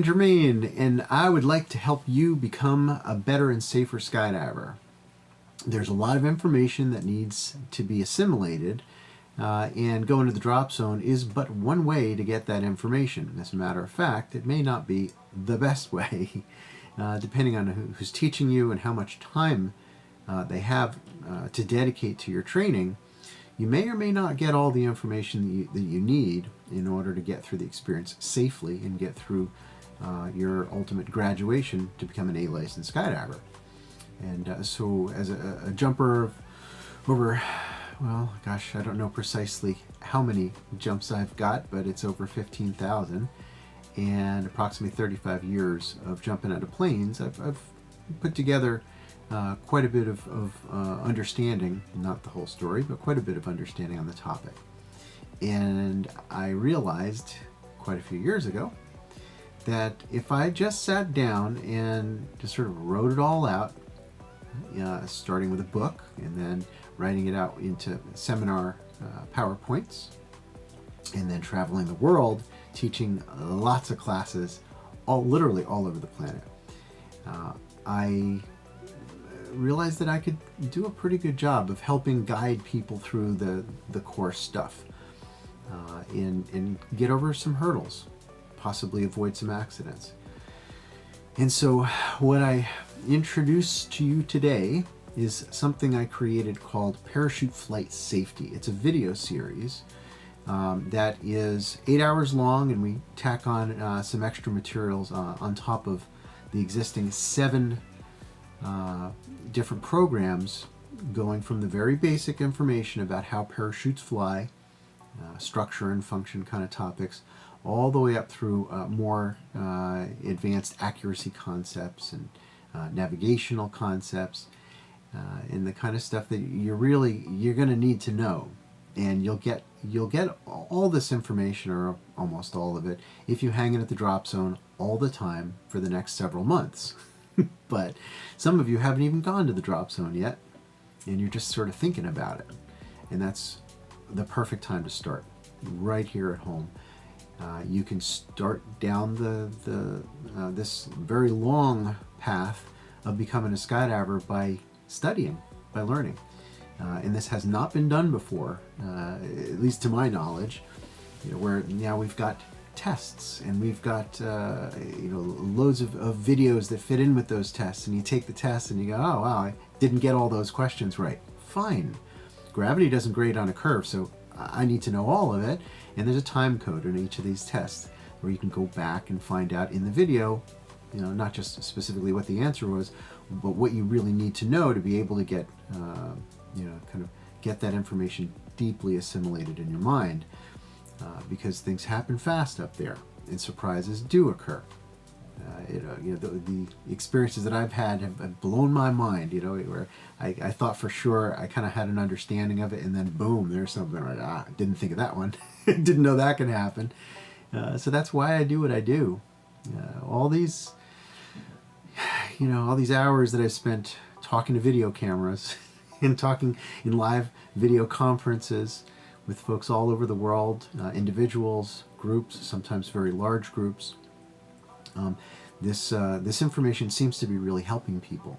Germain, and I would like to help you become a better and safer skydiver. There's a lot of information that needs to be assimilated, and going to the drop zone is but one way to get that information. As a matter of fact, it may not be the best way, depending on who's teaching you and how much time they have to dedicate to your training. You may or may not get all the information that you need in order to get through the experience safely and get through your ultimate graduation to become an A licensed skydiver. And so as a jumper over, well, gosh, I don't know precisely how many jumps I've got, but it's over 15,000, and approximately 35 years of jumping out of planes. I've put together quite a bit of understanding, not the whole story, but quite a bit of understanding on the topic. And I realized quite a few years ago that if I just sat down and just sort of wrote it all out, starting with a book and then writing it out into seminar PowerPoints, and then traveling the world teaching lots of classes, literally all over the planet, I realized that I could do a pretty good job of helping guide people through the course stuff, and get over some hurdles, possibly avoid some accidents. And so what I introduce to you today is something I created called Parachute Flight Safety. It's a video series that is 8 hours long, and we tack on some extra materials on top of the existing 7 different programs, going from the very basic information about how parachutes fly, structure and function kind of topics, all the way up through more advanced accuracy concepts and navigational concepts, and the kind of stuff that you're going to need to know. And you'll get all this information, or almost all of it, if you hang it at the drop zone all the time for the next several months. But some of you haven't even gone to the drop zone yet, and you're just sort of thinking about it. And that's the perfect time to start, right here at home. You can start down this very long path of becoming a skydiver by studying, by learning. And this has not been done before, at least to my knowledge, where now we've got tests, and we've got loads of videos that fit in with those tests, and you take the test and you go, oh wow, I didn't get all those questions right. Fine. Gravity doesn't grade on a curve, so I need to know all of it, and there's a time code in each of these tests where you can go back and find out in the video, not just specifically what the answer was, but what you really need to know to be able to get kind of get that information deeply assimilated in your mind, because things happen fast up there and surprises do occur. The experiences that I've had have blown my mind, where I thought for sure I kind of had an understanding of it, and then boom, there's something like, didn't think of that one. Didn't know that could happen. So that's why I do what I do. All these hours that I've spent talking to video cameras and talking in live video conferences with folks all over the world, individuals, groups, sometimes very large groups. This information seems to be really helping people,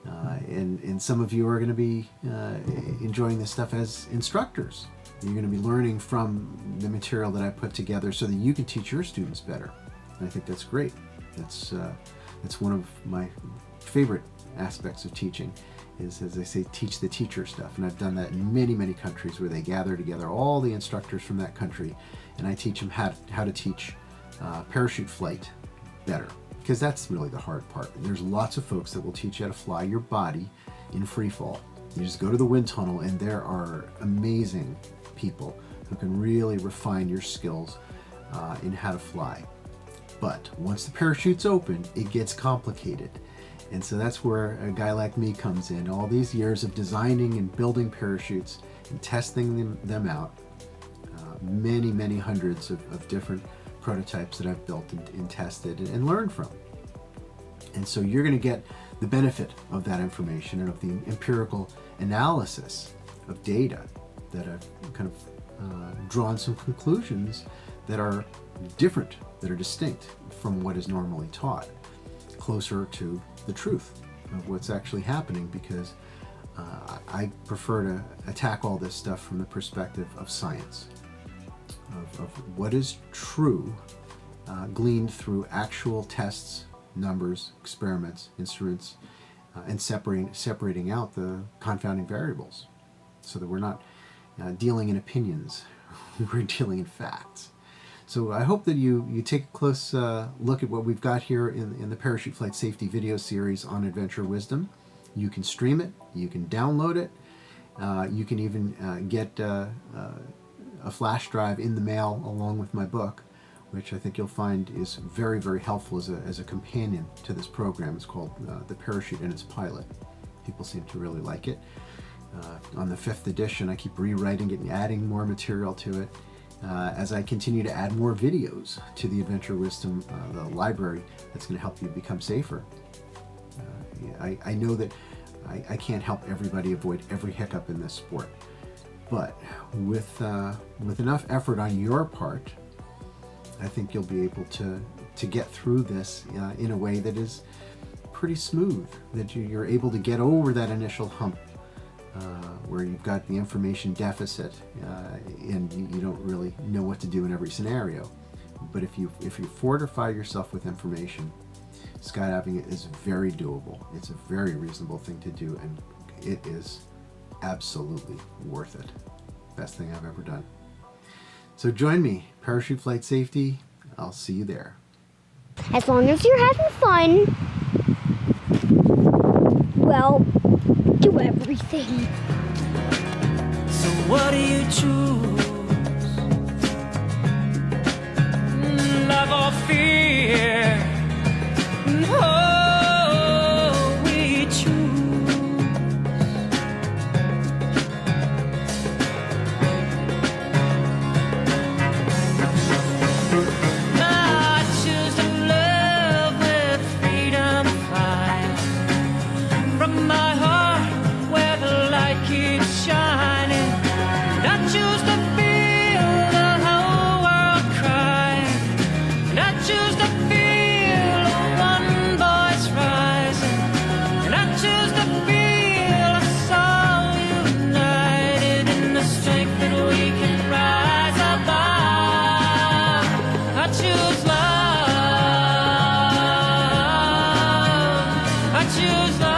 and some of you are going to be enjoying this stuff as instructors. You're going to be learning from the material that I put together so that you can teach your students better. And I think that's great. That's one of my favorite aspects of teaching, is, as they say, teach the teacher stuff. And I've done that in many, many countries where they gather together all the instructors from that country, and I teach them how to teach parachute flight better, because that's really the hard part. There's lots of folks that will teach you how to fly your body in free fall. You just go to the wind tunnel, and there are amazing people who can really refine your skills in how to fly. But once the parachute's open, it gets complicated. And so that's where a guy like me comes in. All these years of designing and building parachutes and testing them out, many, many hundreds of different prototypes that I've built and tested and learned from. And so you're going to get the benefit of that information and of the empirical analysis of data that I've kind of drawn some conclusions that are different, that are distinct from what is normally taught, closer to the truth of what's actually happening, because I prefer to attack all this stuff from the perspective of science, of what is true, gleaned through actual tests, numbers, experiments, instruments, and separating out the confounding variables, so that we're not dealing in opinions, we're dealing in facts. So I hope that you take a close look at what we've got here in the Parachute Flight Safety video series on Adventure Wisdom. You can stream it, you can download it, you can even get a flash drive in the mail along with my book, which I think you'll find is very, very helpful as a companion to this program. It's called The Parachute and Its Pilot. People seem to really like it. On the 5th edition, I keep rewriting it and adding more material to it. As I continue to add more videos to the Adventure Wisdom, the library that's going to help you become safer. I know that I can't help everybody avoid every hiccup in this sport, but with enough effort on your part, I think you'll be able to get through this in a way that is pretty smooth, that you're able to get over that initial hump where you've got the information deficit and you don't really know what to do in every scenario. But if you fortify yourself with information, skydiving is very doable. It's a very reasonable thing to do, and it is absolutely worth it. Best thing I've ever done. So join me, Parachute Flight Safety. I'll see you there. As long as you're having fun, well, do everything. So what do you choose? Love or fear? Oh, we choose. I choose to love with freedom fire from my heart where the light keeps shining. And I choose to feel the whole world cry. And I choose to feel one voice rising. And I choose to feel us all united in the strength that we can rise above. I choose love. I choose love.